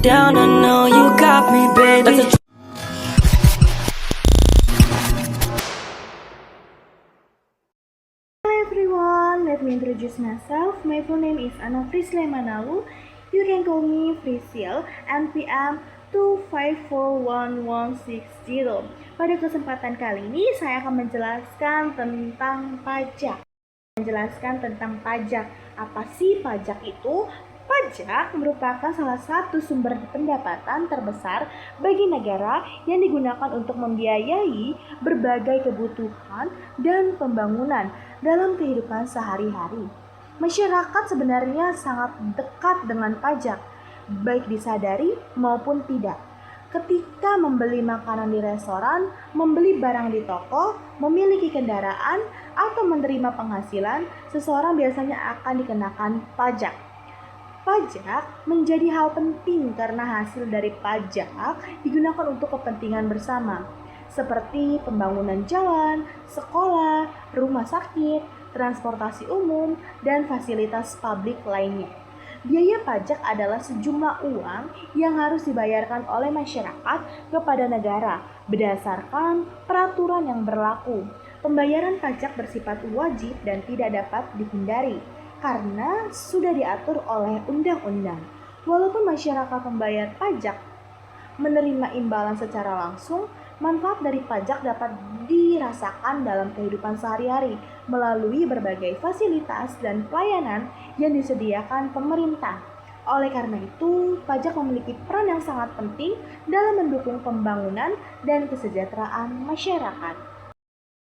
down, I know you got me, baby. Hello everyone, let me introduce myself. My full name is Anna Frisle Manalu. You can call me Frisil, NPM 2541160. Pada kesempatan kali ini saya akan menjelaskan tentang pajak. Apa sih pajak itu? Pajak merupakan salah satu sumber pendapatan terbesar bagi negara yang digunakan untuk membiayai berbagai kebutuhan dan pembangunan dalam kehidupan sehari-hari. Masyarakat sebenarnya sangat dekat dengan pajak, baik disadari maupun tidak. Ketika membeli makanan di restoran, membeli barang di toko, memiliki kendaraan, atau menerima penghasilan, seseorang biasanya akan dikenakan pajak. Pajak menjadi hal penting karena hasil dari pajak digunakan untuk kepentingan bersama, seperti pembangunan jalan, sekolah, rumah sakit, transportasi umum, dan fasilitas publik lainnya. Biaya pajak adalah sejumlah uang yang harus dibayarkan oleh masyarakat kepada negara berdasarkan peraturan yang berlaku. Pembayaran pajak bersifat wajib dan tidak dapat dihindari karena sudah diatur oleh undang-undang. Walaupun masyarakat membayar pajak menerima imbalan secara langsung, manfaat dari pajak dapat dirasakan dalam kehidupan sehari-hari melalui berbagai fasilitas dan pelayanan yang disediakan pemerintah. Oleh karena itu, pajak memiliki peran yang sangat penting dalam mendukung pembangunan dan kesejahteraan masyarakat.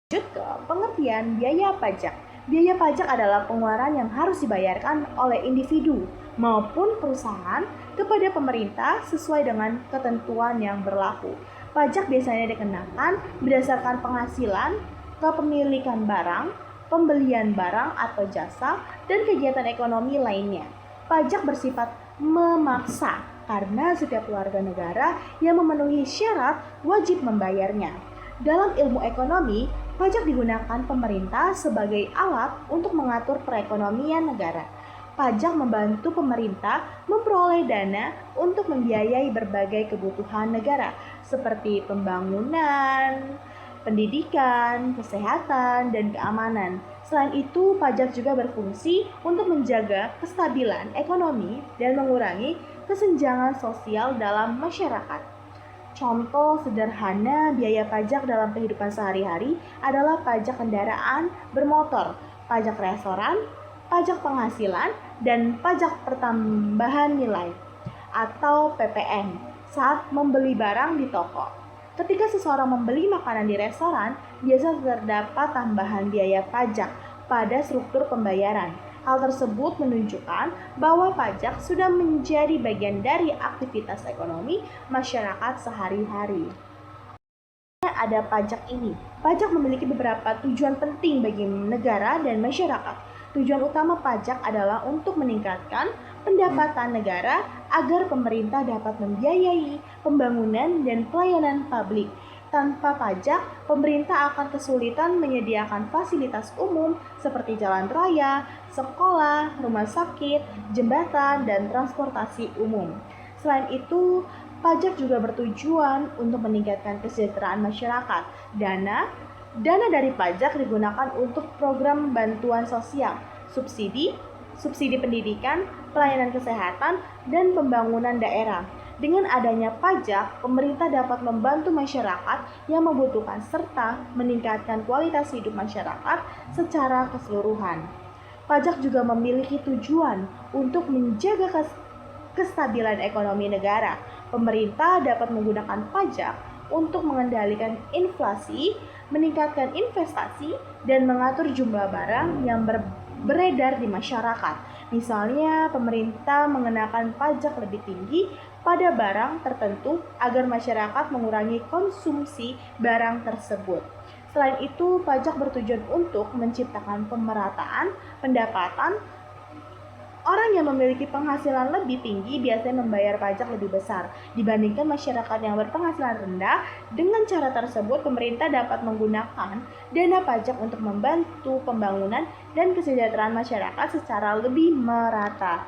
Lanjut ke pengertian biaya pajak. Biaya pajak adalah pengeluaran yang harus dibayarkan oleh individu maupun perusahaan kepada pemerintah sesuai dengan ketentuan yang berlaku. Pajak biasanya dikenakan berdasarkan penghasilan, kepemilikan barang, pembelian barang atau jasa, dan kegiatan ekonomi lainnya. Pajak bersifat memaksa karena setiap warga negara yang memenuhi syarat wajib membayarnya. Dalam ilmu ekonomi, pajak digunakan pemerintah sebagai alat untuk mengatur perekonomian negara. Pajak membantu pemerintah memperoleh dana untuk membiayai berbagai kebutuhan negara seperti pembangunan, pendidikan, kesehatan, dan keamanan. Selain itu, pajak juga berfungsi untuk menjaga kestabilan ekonomi dan mengurangi kesenjangan sosial dalam masyarakat. Contoh sederhana biaya pajak dalam kehidupan sehari-hari adalah pajak kendaraan bermotor, pajak restoran, pajak penghasilan, dan pajak pertambahan nilai atau PPN saat membeli barang di toko. Ketika seseorang membeli makanan di restoran, biasanya terdapat tambahan biaya pajak pada struktur pembayaran. Hal tersebut menunjukkan bahwa pajak sudah menjadi bagian dari aktivitas ekonomi masyarakat sehari-hari. Ada pajak ini. Pajak memiliki beberapa tujuan penting bagi negara dan masyarakat. Tujuan utama pajak adalah untuk meningkatkan pendapatan negara agar pemerintah dapat membiayai pembangunan dan pelayanan publik. Tanpa pajak, pemerintah akan kesulitan menyediakan fasilitas umum seperti jalan raya, sekolah, rumah sakit, jembatan, dan transportasi umum. Selain itu, pajak juga bertujuan untuk meningkatkan kesejahteraan masyarakat. Dana dari pajak digunakan untuk program bantuan sosial, subsidi pendidikan, pelayanan kesehatan, dan pembangunan daerah. Dengan adanya pajak, pemerintah dapat membantu masyarakat yang membutuhkan serta meningkatkan kualitas hidup masyarakat secara keseluruhan. Pajak juga memiliki tujuan untuk menjaga kestabilan ekonomi negara. Pemerintah dapat menggunakan pajak untuk mengendalikan inflasi, meningkatkan investasi, dan mengatur jumlah barang yang beredar di masyarakat. Misalnya, pemerintah mengenakan pajak lebih tinggi pada barang tertentu agar masyarakat mengurangi konsumsi barang tersebut. Selain itu, pajak bertujuan untuk menciptakan pemerataan pendapatan. Orang yang memiliki penghasilan lebih tinggi biasanya membayar pajak lebih besar dibandingkan masyarakat yang berpenghasilan rendah. Dengan cara tersebut, pemerintah dapat menggunakan dana pajak untuk membantu pembangunan dan kesejahteraan masyarakat secara lebih merata.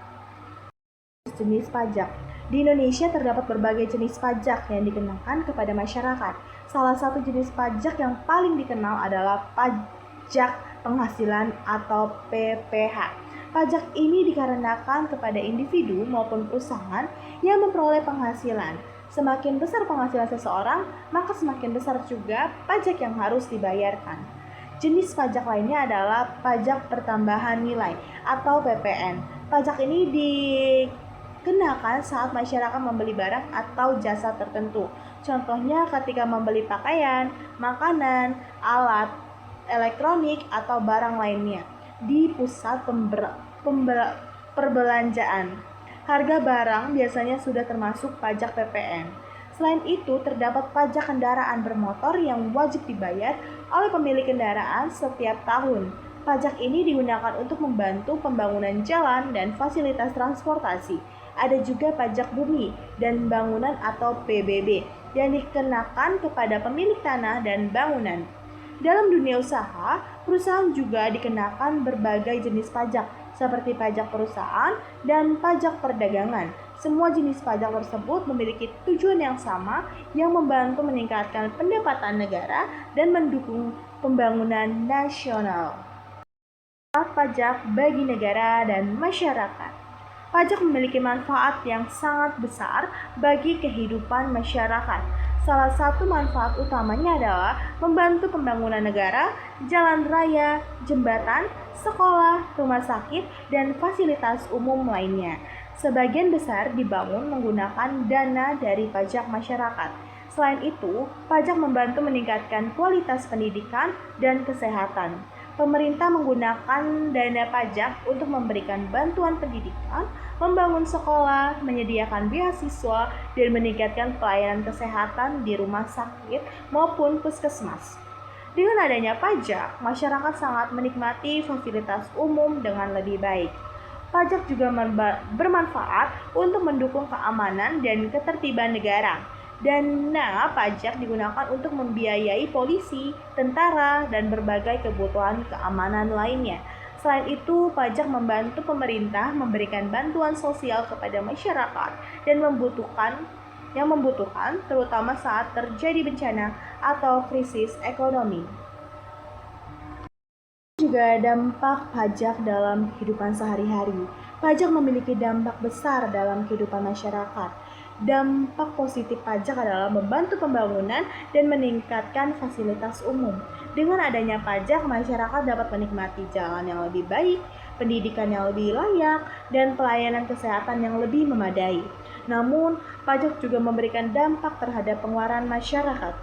Jenis pajak. Di Indonesia terdapat berbagai jenis pajak yang dikenakan kepada masyarakat. Salah satu jenis pajak yang paling dikenal adalah pajak penghasilan atau PPH. Pajak ini dikarenakan kepada individu maupun perusahaan yang memperoleh penghasilan. Semakin besar penghasilan seseorang, maka semakin besar juga pajak yang harus dibayarkan. Jenis pajak lainnya adalah pajak pertambahan nilai atau PPN. Pajak ini dikenakan saat masyarakat membeli barang atau jasa tertentu. Contohnya ketika membeli pakaian, makanan, alat elektronik, atau barang lainnya di pusat perbelanjaan. Harga barang biasanya sudah termasuk pajak PPN. Selain itu, terdapat pajak kendaraan bermotor yang wajib dibayar oleh pemilik kendaraan setiap tahun. Pajak ini digunakan untuk membantu pembangunan jalan dan fasilitas transportasi. Ada juga pajak bumi dan bangunan atau PBB yang dikenakan kepada pemilik tanah dan bangunan. Dalam dunia usaha, perusahaan juga dikenakan berbagai jenis pajak seperti pajak perusahaan dan pajak perdagangan. Semua jenis pajak tersebut memiliki tujuan yang sama yang membantu meningkatkan pendapatan negara dan mendukung pembangunan nasional. Pajak bagi negara dan masyarakat. Pajak memiliki manfaat yang sangat besar bagi kehidupan masyarakat. Salah satu manfaat utamanya adalah membantu pembangunan negara, jalan raya, jembatan, sekolah, rumah sakit, dan fasilitas umum lainnya. Sebagian besar dibangun menggunakan dana dari pajak masyarakat. Selain itu, pajak membantu meningkatkan kualitas pendidikan dan kesehatan. Pemerintah menggunakan dana pajak untuk memberikan bantuan pendidikan, membangun sekolah, menyediakan beasiswa, dan meningkatkan pelayanan kesehatan di rumah sakit maupun puskesmas. Dengan adanya pajak, masyarakat sangat menikmati fasilitas umum dengan lebih baik. Pajak juga bermanfaat untuk mendukung keamanan dan ketertiban negara. Dana pajak digunakan untuk membiayai polisi, tentara, dan berbagai kebutuhan keamanan lainnya. Selain itu, pajak membantu pemerintah memberikan bantuan sosial kepada masyarakat dan yang membutuhkan, terutama saat terjadi bencana atau krisis ekonomi. Juga dampak pajak dalam kehidupan sehari-hari. Pajak memiliki dampak besar dalam kehidupan masyarakat. Dampak positif pajak adalah membantu pembangunan dan meningkatkan fasilitas umum. Dengan adanya pajak, masyarakat dapat menikmati jalan yang lebih baik, pendidikan yang lebih layak, dan pelayanan kesehatan yang lebih memadai. Namun, pajak juga memberikan dampak terhadap pengeluaran masyarakat.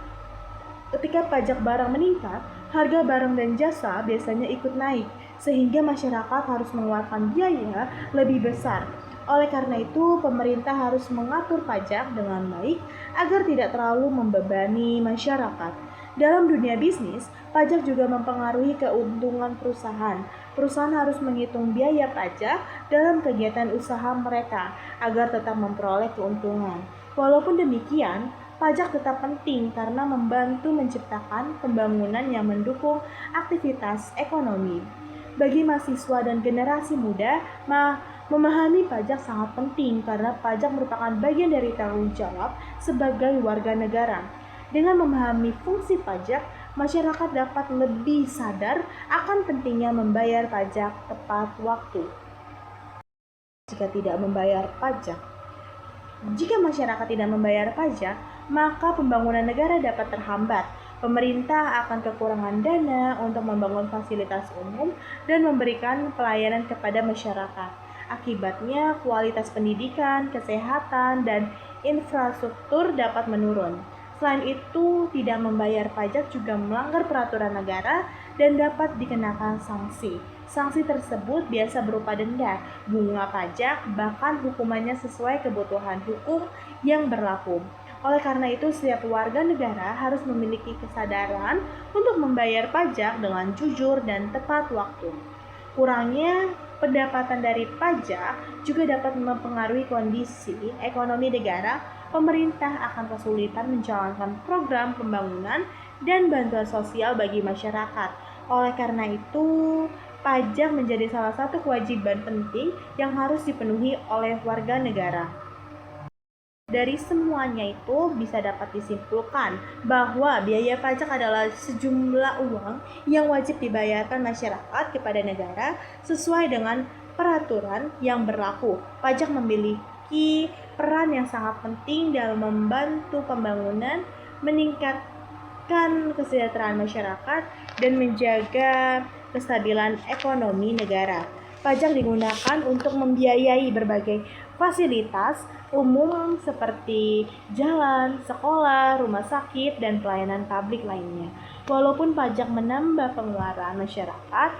Ketika pajak barang meningkat, harga barang dan jasa biasanya ikut naik, sehingga masyarakat harus mengeluarkan biaya lebih besar. Oleh karena itu, pemerintah harus mengatur pajak dengan baik agar tidak terlalu membebani masyarakat. Dalam dunia bisnis, pajak juga mempengaruhi keuntungan perusahaan. Perusahaan harus menghitung biaya pajak dalam kegiatan usaha mereka agar tetap memperoleh keuntungan. Walaupun demikian, pajak tetap penting karena membantu menciptakan pembangunan yang mendukung aktivitas ekonomi. Bagi mahasiswa dan generasi muda, memahami pajak sangat penting karena pajak merupakan bagian dari tanggung jawab sebagai warga negara. Dengan memahami fungsi pajak, masyarakat dapat lebih sadar akan pentingnya membayar pajak tepat waktu. Jika masyarakat tidak membayar pajak, maka pembangunan negara dapat terhambat. Pemerintah akan kekurangan dana untuk membangun fasilitas umum dan memberikan pelayanan kepada masyarakat. Akibatnya, kualitas pendidikan, kesehatan, dan infrastruktur dapat menurun. Selain itu, tidak membayar pajak juga melanggar peraturan negara dan dapat dikenakan sanksi. Sanksi tersebut biasa berupa denda, bunga pajak, bahkan hukumannya sesuai kebutuhan hukum yang berlaku. Oleh karena itu, setiap warga negara harus memiliki kesadaran untuk membayar pajak dengan jujur dan tepat waktu. Kurangnya pendapatan dari pajak juga dapat mempengaruhi kondisi ekonomi negara. Pemerintah akan kesulitan menjalankan program pembangunan dan bantuan sosial bagi masyarakat. Oleh karena itu, pajak menjadi salah satu kewajiban penting yang harus dipenuhi oleh warga negara. Dari semuanya itu bisa dapat disimpulkan bahwa biaya pajak adalah sejumlah uang yang wajib dibayarkan masyarakat kepada negara sesuai dengan peraturan yang berlaku. Pajak memiliki peran yang sangat penting dalam membantu pembangunan, meningkatkan kesejahteraan masyarakat, dan menjaga kestabilan ekonomi negara. Pajak digunakan untuk membiayai berbagai fasilitas umum seperti jalan, sekolah, rumah sakit, dan pelayanan publik lainnya. Walaupun pajak menambah pengeluaran masyarakat,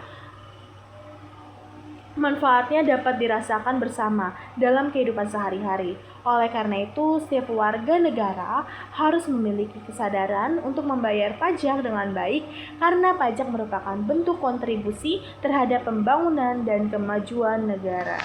manfaatnya dapat dirasakan bersama dalam kehidupan sehari-hari. Oleh karena itu, setiap warga negara harus memiliki kesadaran untuk membayar pajak dengan baik karena pajak merupakan bentuk kontribusi terhadap pembangunan dan kemajuan negara.